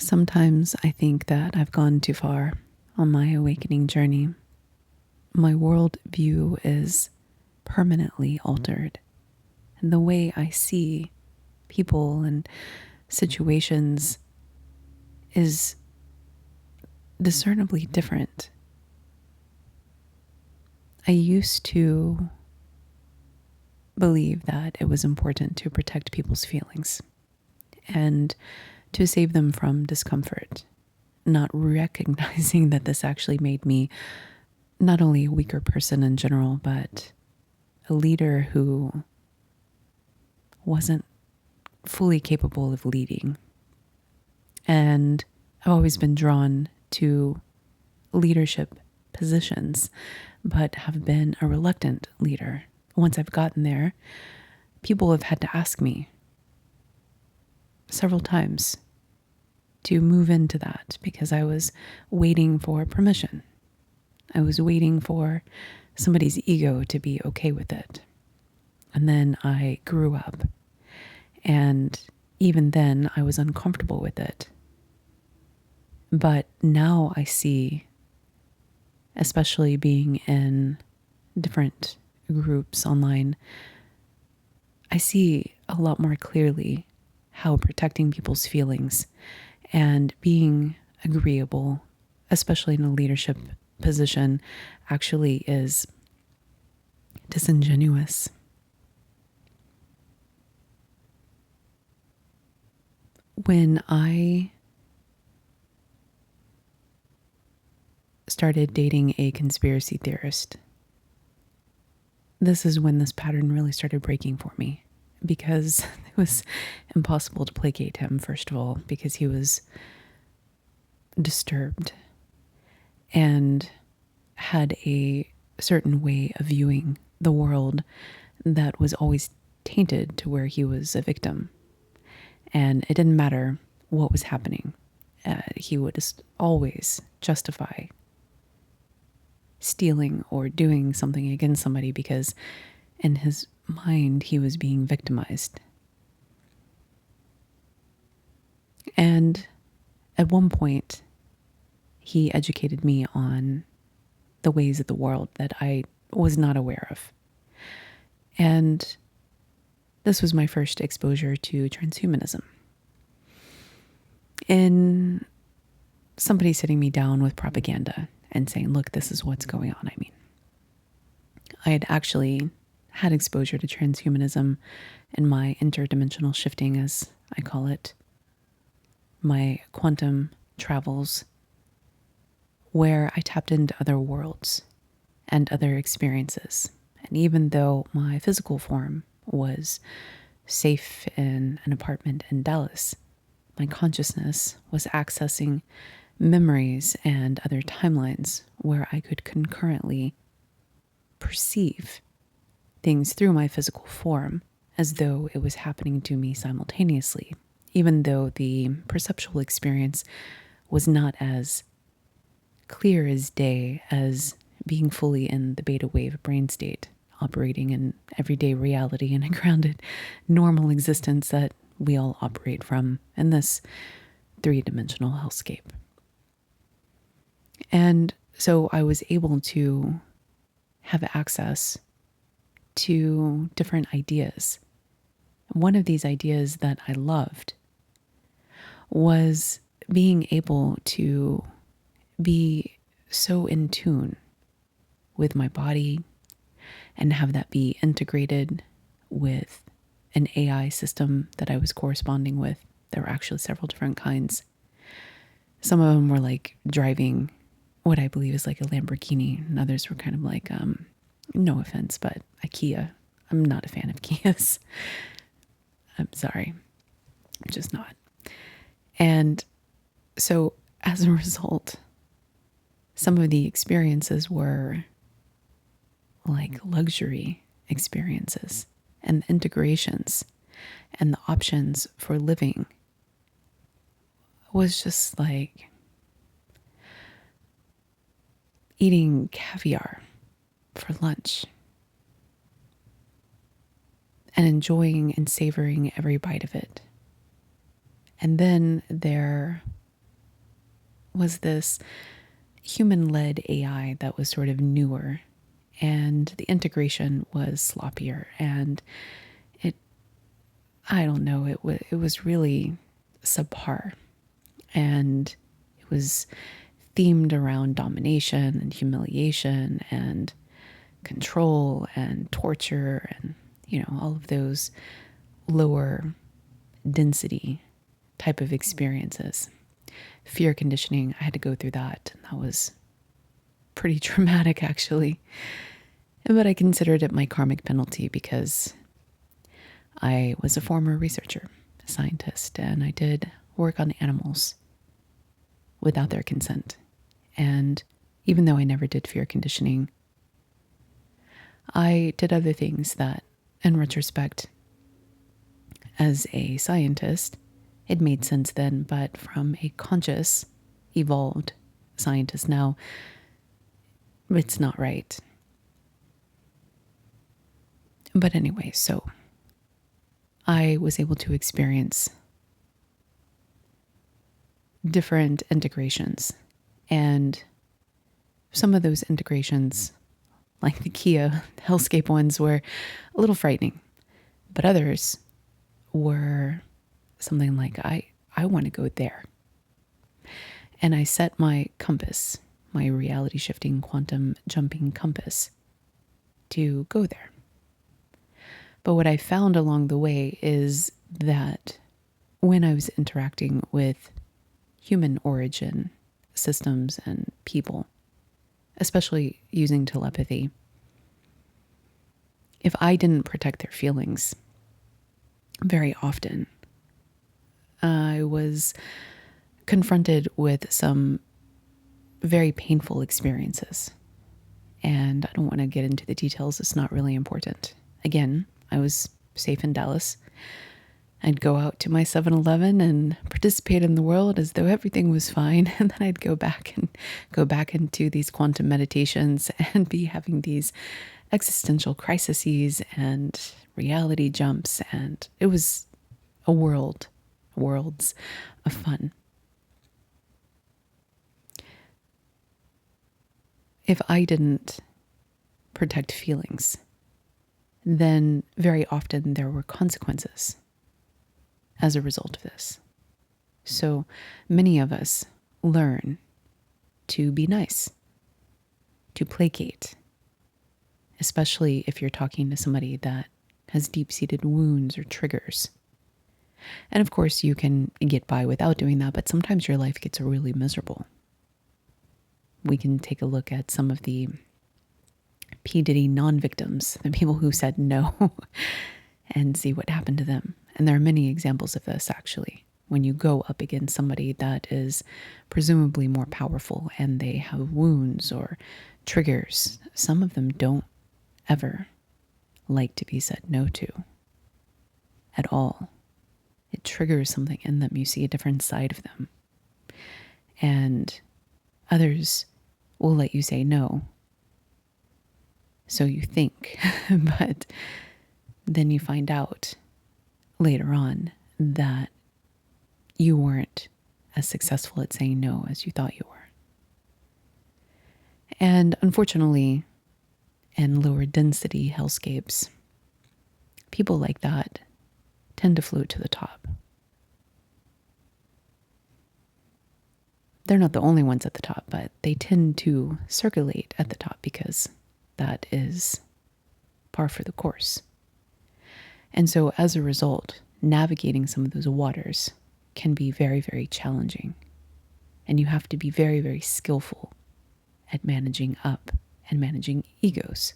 Sometimes I think that I've gone too far on my awakening journey. My worldview is permanently altered, and the way I see people and situations is discernibly different. I used to believe that it was important to protect people's feelings and to save them from discomfort, not recognizing that this actually made me not only a weaker person in general, but a leader who wasn't fully capable of leading. And I've always been drawn to leadership positions, but have been a reluctant leader. Once I've gotten there, people have had to ask me several times to move into that because I was waiting for permission. I was waiting for somebody's ego to be okay with it. And then I grew up, and even then I was uncomfortable with it. But now I see, especially being in different groups online, I see a lot more clearly how protecting people's feelings and being agreeable, especially in a leadership position, actually is disingenuous. When I started dating a conspiracy theorist, this is when this pattern really started breaking for me, because it was impossible to placate him, first of all, because he was disturbed and had a certain way of viewing the world that was always tainted to where he was a victim. And it didn't matter what was happening. He would just always justify stealing or doing something against somebody because in his mind he was being victimized. And at one point, he educated me on the ways of the world that I was not aware of. And this was my first exposure to transhumanism. In somebody sitting me down with propaganda and saying, look, this is what's going on. I mean, I had actually had exposure to transhumanism in my interdimensional shifting, as I call it, my quantum travels, where I tapped into other worlds and other experiences. And even though my physical form was safe in an apartment in Dallas, my consciousness was accessing memories and other timelines where I could concurrently perceive things through my physical form as though it was happening to me simultaneously, even though the perceptual experience was not as clear as day as being fully in the beta wave brain state, operating in everyday reality in a grounded, normal existence that we all operate from in this three-dimensional hellscape. And so I was able to have access to different ideas. One of these ideas that I loved was being able to be so in tune with my body and have that be integrated with an AI system that I was corresponding with. There were actually several different kinds. Some of them were like driving what I believe is like a Lamborghini, and others were kind of like, no offense, but a Kia. I'm not a fan of Kias. I'm sorry. I'm just not. And so as a result, some of the experiences were like luxury experiences, and the integrations and the options for living was just like eating caviar for lunch and enjoying and savoring every bite of it. And then there was this human-led AI that was sort of newer, and the integration was sloppier, and I don't know, it was really subpar, and it was themed around domination and humiliation and control and torture and, all of those lower density type of experiences. Fear conditioning, I had to go through that, and that was pretty traumatic, actually. But I considered it my karmic penalty because I was a former researcher, a scientist, and I did work on animals without their consent. And even though I never did fear conditioning, I did other things that, in retrospect, as a scientist, it made sense then, but from a conscious, evolved scientist now, it's not right. But anyway, so I was able to experience different integrations, and some of those integrations, like the Kia Hellscape ones, were a little frightening, but others were something like, I want to go there. And I set my compass, my reality shifting, quantum jumping compass, to go there. But what I found along the way is that when I was interacting with human origin systems and people, especially using telepathy, if I didn't protect their feelings, very often I was confronted with some very painful experiences. And I don't want to get into the details. It's not really important. Again, I was safe in Dallas. I'd go out to my 7-Eleven and participate in the world as though everything was fine. And then I'd go back into these quantum meditations and be having these existential crises and reality jumps. And it was a worlds of fun. If I didn't protect feelings, then very often there were consequences as a result of this. So many of us learn to be nice, to placate, especially if you're talking to somebody that has deep-seated wounds or triggers. And of course, you can get by without doing that, but sometimes your life gets really miserable. We can take a look at some of the P. Diddy non-victims, the people who said no, and see what happened to them. And there are many examples of this, actually. When you go up against somebody that is presumably more powerful and they have wounds or triggers, some of them don't ever like to be said no to at all. It triggers something in them. You see a different side of them. And others will let you say no. So you think, but then you find out later on that you weren't as successful at saying no as you thought you were. And unfortunately, in lower density hellscapes, people like that tend to float to the top. They're not the only ones at the top, but they tend to circulate at the top because that is par for the course. And so as a result, navigating some of those waters can be very, very challenging. And you have to be very, very skillful at managing up and managing egos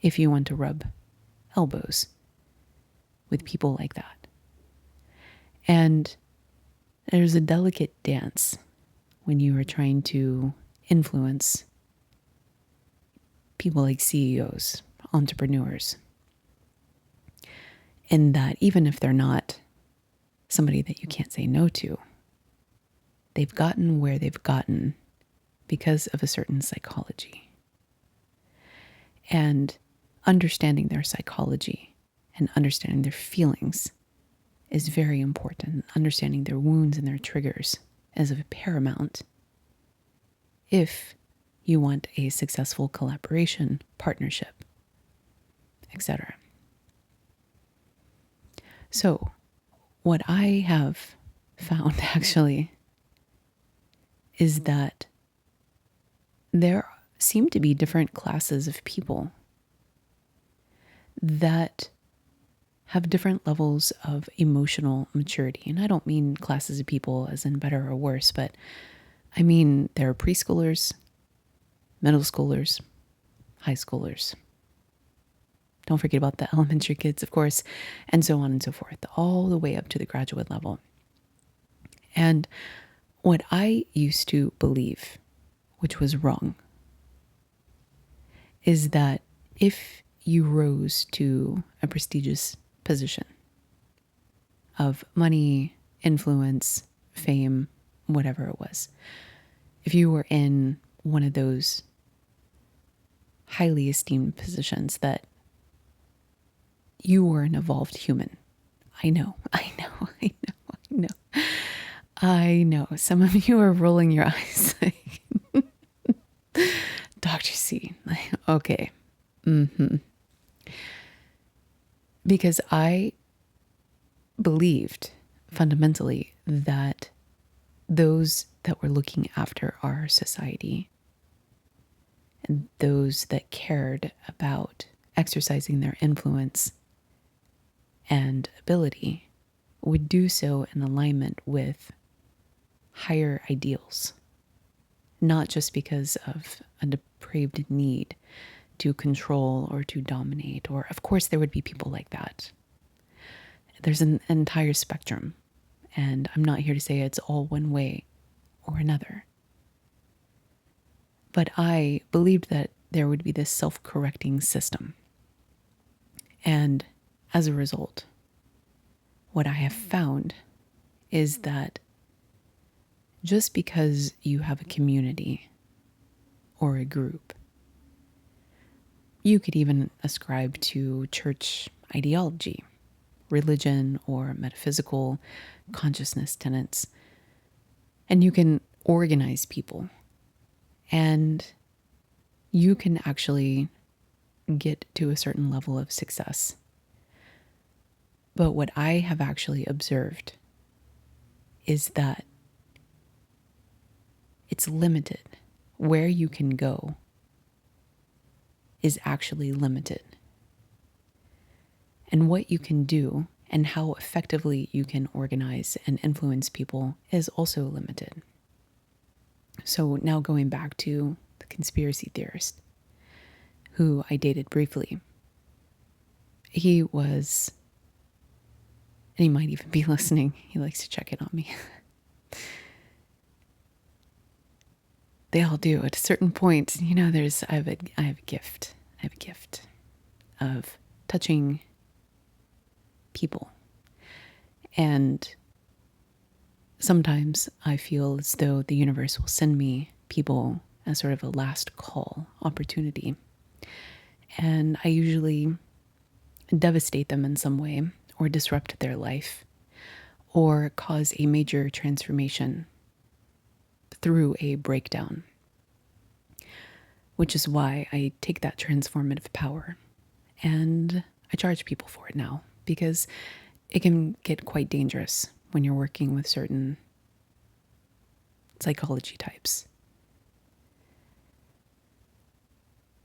if you want to rub elbows with people like that. And there's a delicate dance when you are trying to influence people like CEOs, entrepreneurs, in that even if they're not somebody that you can't say no to, they've gotten where they've gotten because of a certain psychology. And understanding their psychology and understanding their feelings is very important. Understanding their wounds and their triggers is of paramount if you want a successful collaboration, partnership, etc. So, what I have found actually is that there seem to be different classes of people that have different levels of emotional maturity. And I don't mean classes of people as in better or worse, but I mean there are preschoolers, middle schoolers, high schoolers. Don't forget about the elementary kids, of course, and so on and so forth, all the way up to the graduate level. And what I used to believe, which was wrong, is that if you rose to a prestigious position of money, influence, fame, whatever it was, if you were in one of those highly esteemed positions, that you were an evolved human. I know. I know. Some of you are rolling your eyes. Dr. C. Okay. Because I believed fundamentally that those that were looking after our society and those that cared about exercising their influence and ability would do so in alignment with higher ideals, not just because of a depraved need to control or to dominate, or of course there would be people like that. There's an entire spectrum, and I'm not here to say it's all one way or another. But I believed that there would be this self-correcting system. And as a result, what I have found is that just because you have a community or a group, you could even ascribe to church ideology, religion, or metaphysical consciousness tenets, and you can organize people, and you can actually get to a certain level of success. But what I have actually observed is that it's limited. Where you can go is actually limited. And what you can do and how effectively you can organize and influence people is also limited. So now going back to the conspiracy theorist who I dated briefly. He was, and he might even be listening. He likes to check in on me. They all do. At a certain point, I have a gift. I have a gift of touching people. And sometimes I feel as though the universe will send me people as sort of a last call opportunity. And I usually devastate them in some way, or disrupt their life, or cause a major transformation through a breakdown, which is why I take that transformative power and I charge people for it now, because it can get quite dangerous when you're working with certain psychology types.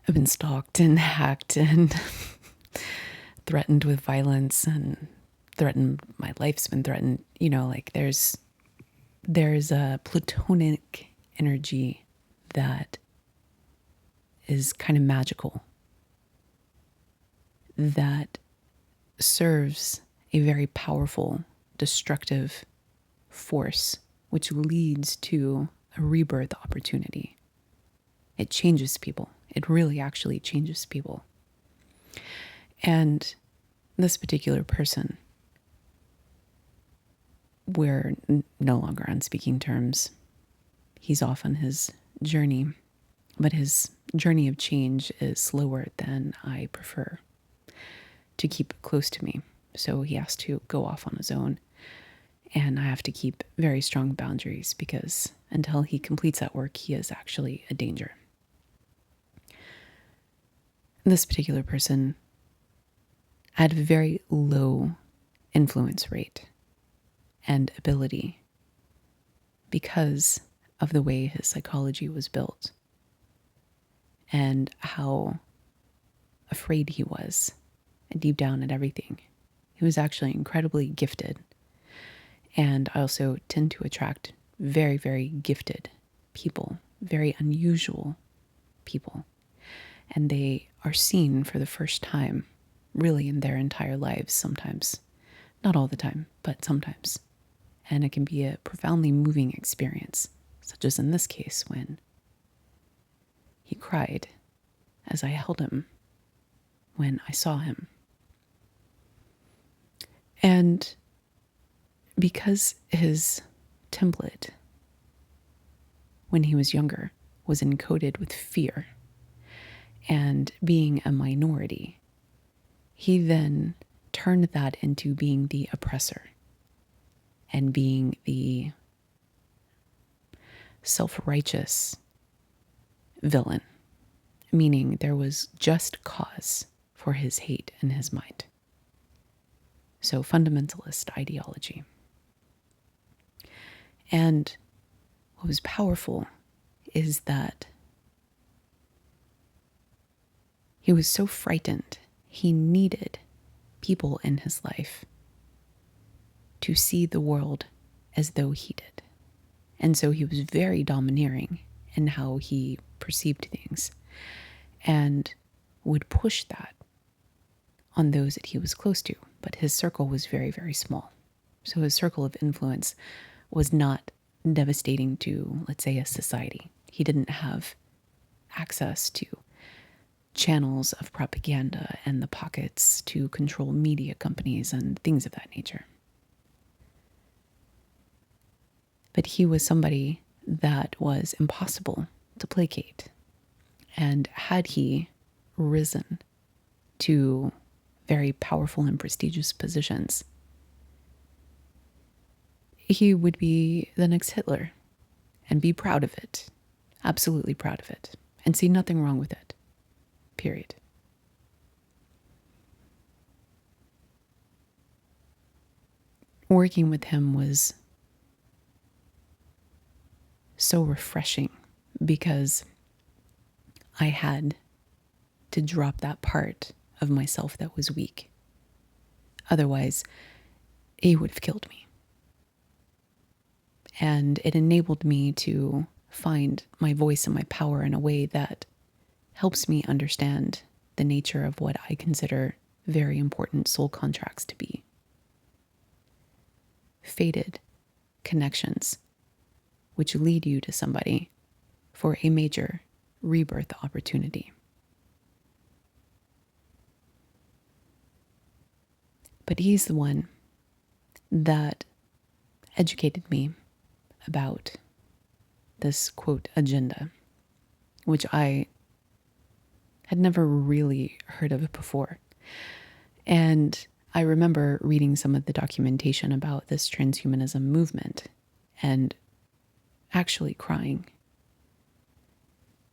I've been stalked and hacked and threatened with violence, and my life's been threatened. There's a platonic energy that is kind of magical, that serves a very powerful, destructive force, which leads to a rebirth opportunity. It changes people. It really actually changes people. And this particular person, we're no longer on speaking terms. He's off on his journey, but his journey of change is slower than I prefer to keep close to me. So he has to go off on his own. And I have to keep very strong boundaries because until he completes that work, he is actually a danger. This particular person had a very low influence rate and ability because of the way his psychology was built and how afraid he was deep down at everything. He was actually incredibly gifted. And I also tend to attract very, very gifted people, very unusual people. And they are seen for the first time, really, in their entire lives sometimes. Not all the time, but sometimes. And it can be a profoundly moving experience, such as in this case when he cried as I held him when I saw him. And because his template when he was younger was encoded with fear and being a minority, he then turned that into being the oppressor and being the self-righteous villain, meaning there was just cause for his hate in his mind. So fundamentalist ideology. And what was powerful is that he was so frightened. He needed people in his life to see the world as though he did. And so he was very domineering in how he perceived things and would push that on those that he was close to. But his circle was very, very small. So his circle of influence was not devastating to, let's say, a society. He didn't have access to channels of propaganda and the pockets to control media companies and things of that nature. But he was somebody that was impossible to placate. And had he risen to very powerful and prestigious positions, he would be the next Hitler and be proud of it, absolutely proud of it, and see nothing wrong with it, period. Working with him was so refreshing because I had to drop that part of myself that was weak. Otherwise, he would have killed me. And it enabled me to find my voice and my power in a way that helps me understand the nature of what I consider very important soul contracts to be. Fated connections, which lead you to somebody for a major rebirth opportunity. But he's the one that educated me about this, quote, agenda, which I had never really heard of before. And I remember reading some of the documentation about this transhumanism movement and actually crying.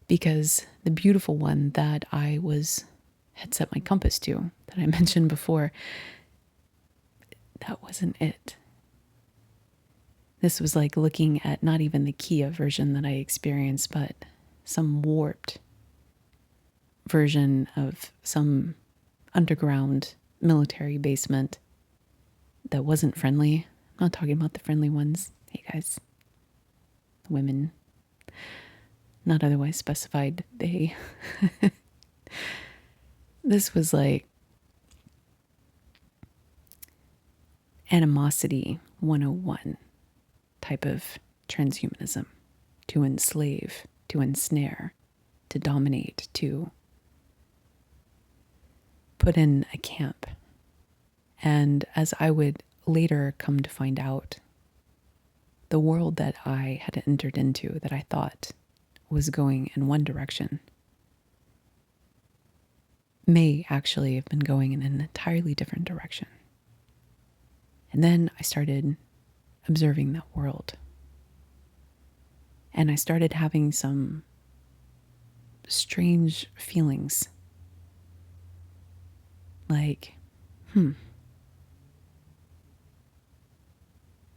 Because the beautiful one that I had set my compass to, that I mentioned before, that wasn't it. This was like looking at not even the Kia version that I experienced, but some warped version of some underground military basement that wasn't friendly. I'm not talking about the friendly ones. Hey guys, the women, not otherwise specified, they. This was like animosity 101 type of transhumanism. To enslave, to ensnare, to dominate, to put in a camp. And as I would later come to find out, the world that I had entered into that I thought was going in one direction may actually have been going in an entirely different direction. And then I started observing that world. And I started having some strange feelings. Like,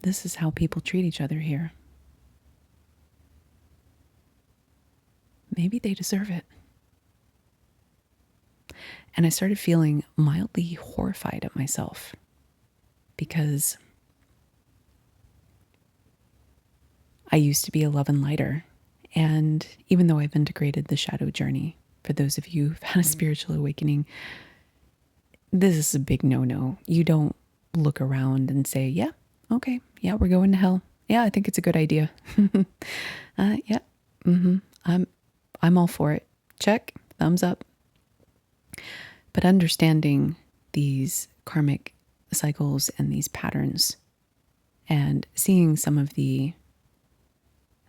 this is how people treat each other here. Maybe they deserve it. And I started feeling mildly horrified at myself because I used to be a love and lighter. And even though I've integrated the shadow journey, for those of you who've had a spiritual awakening, this is a big no-no. You don't look around and say, yeah, okay, yeah, we're going to hell. Yeah, I think it's a good idea. Yeah, I'm all for it. Check, thumbs up. But understanding these karmic cycles and these patterns and seeing some of the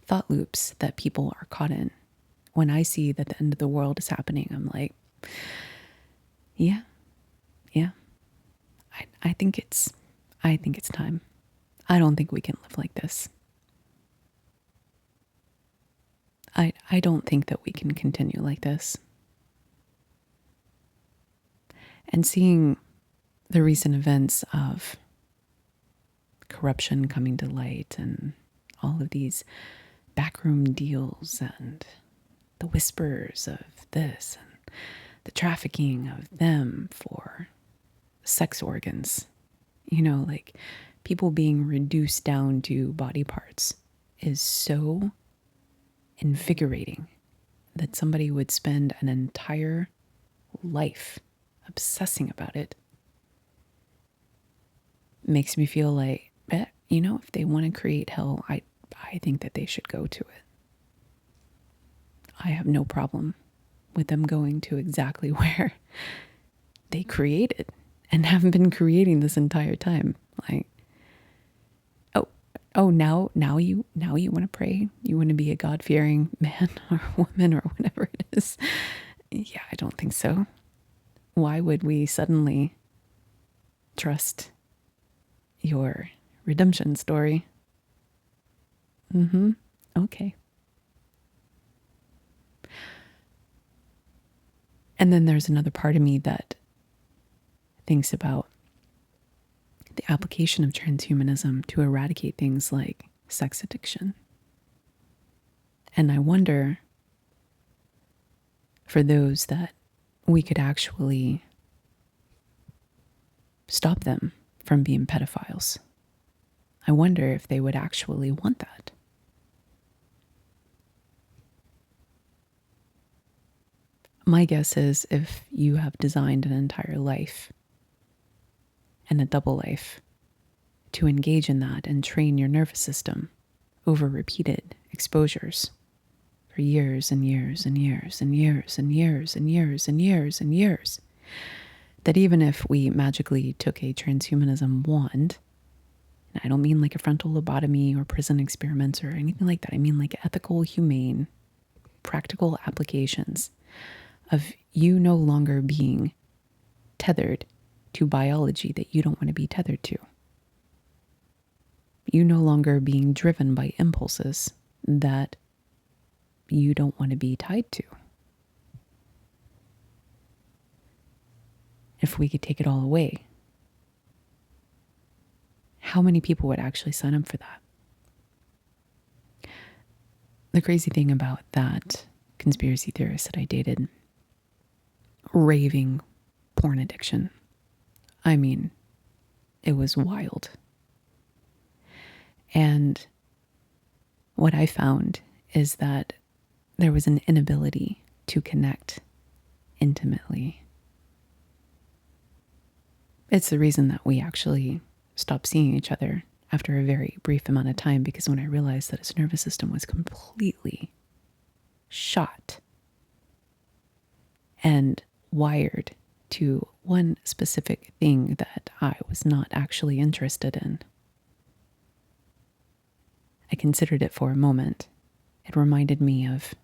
thought loops that people are caught in. When I see that the end of the world is happening, I'm like, yeah. I think it's time. I don't think we can live like this. I don't think that we can continue like this. And seeing the recent events of corruption coming to light and all of these backroom deals and the whispers of this and the trafficking of them for sex organs, like people being reduced down to body parts is so invigorating that somebody would spend an entire life obsessing about it. Makes me feel like, if they want to create hell, I think that they should go to it. I have no problem with them going to exactly where they created and haven't been creating this entire time. Like, now you want to pray? You want to be a God-fearing man or woman or whatever it is? Yeah, I don't think so. Why would we suddenly trust your redemption story? Okay. And then there's another part of me that thinks about the application of transhumanism to eradicate things like sex addiction. And I wonder, for those that we could actually stop them from being pedophiles, I wonder if they would actually want that. My guess is if you have designed an entire life and a double life to engage in that and train your nervous system over repeated exposures for years and years and years and years and years and years and years and years, that even if we magically took a transhumanism wand, and I don't mean like a frontal lobotomy or prison experiments or anything like that, I mean like ethical, humane, practical applications of you no longer being tethered to biology that you don't want to be tethered to. You no longer being driven by impulses that you don't want to be tied to. If we could take it all away, how many people would actually sign up for that? The crazy thing about that conspiracy theorist that I dated, raving porn addiction. I mean, it was wild. And what I found is that there was an inability to connect intimately. It's the reason that we actually stopped seeing each other after a very brief amount of time, because when I realized that his nervous system was completely shot and wired to one specific thing that I was not actually interested in, I considered it for a moment. It reminded me of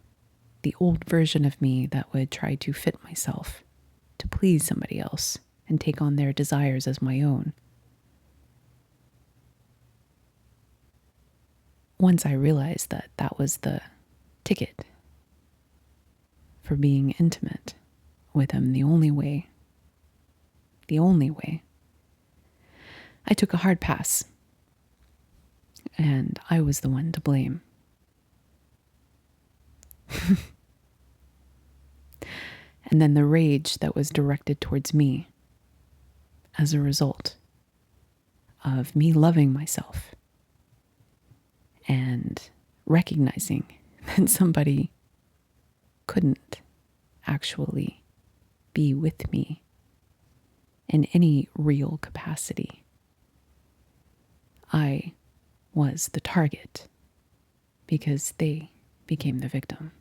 the old version of me that would try to fit myself to please somebody else and take on their desires as my own. once I realized that that was the ticket for being intimate with him, the only way, I took a hard pass. And I was the one to blame. And then the rage that was directed towards me as a result of me loving myself and recognizing that somebody couldn't actually be with me in any real capacity. I was the target because they became the victim.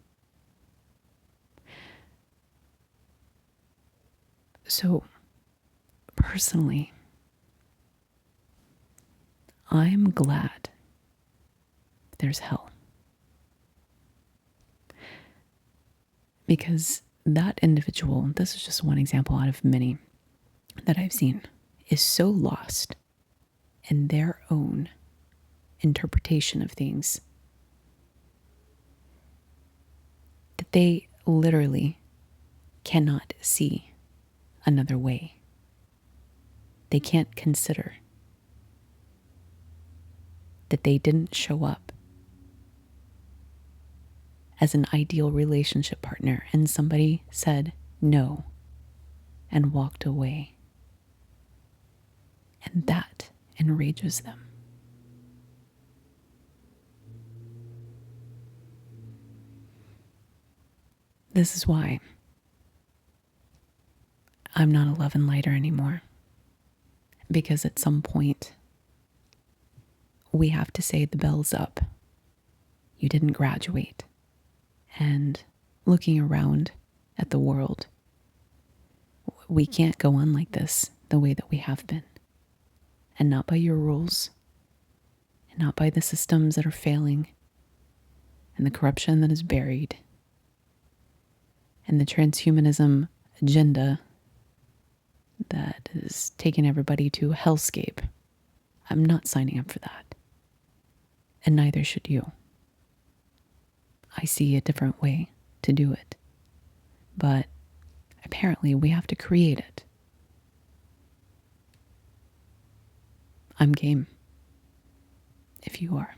So, personally, I'm glad there's hell. Because that individual, this is just one example out of many that I've seen, is so lost in their own interpretation of things that they literally cannot see another way. They can't consider that they didn't show up as an ideal relationship partner and somebody said no and walked away. And that enrages them. This is why I'm not a love and lighter anymore. Because at some point, we have to say the bell's up. You didn't graduate. And looking around at the world, we can't go on like this the way that we have been. And not by your rules, and not by the systems that are failing, and the corruption that is buried, and the transhumanism agenda that is taking everybody to a hellscape. I'm not signing up for that. And neither should you. I see a different way to do it. But apparently we have to create it. I'm game. If you are.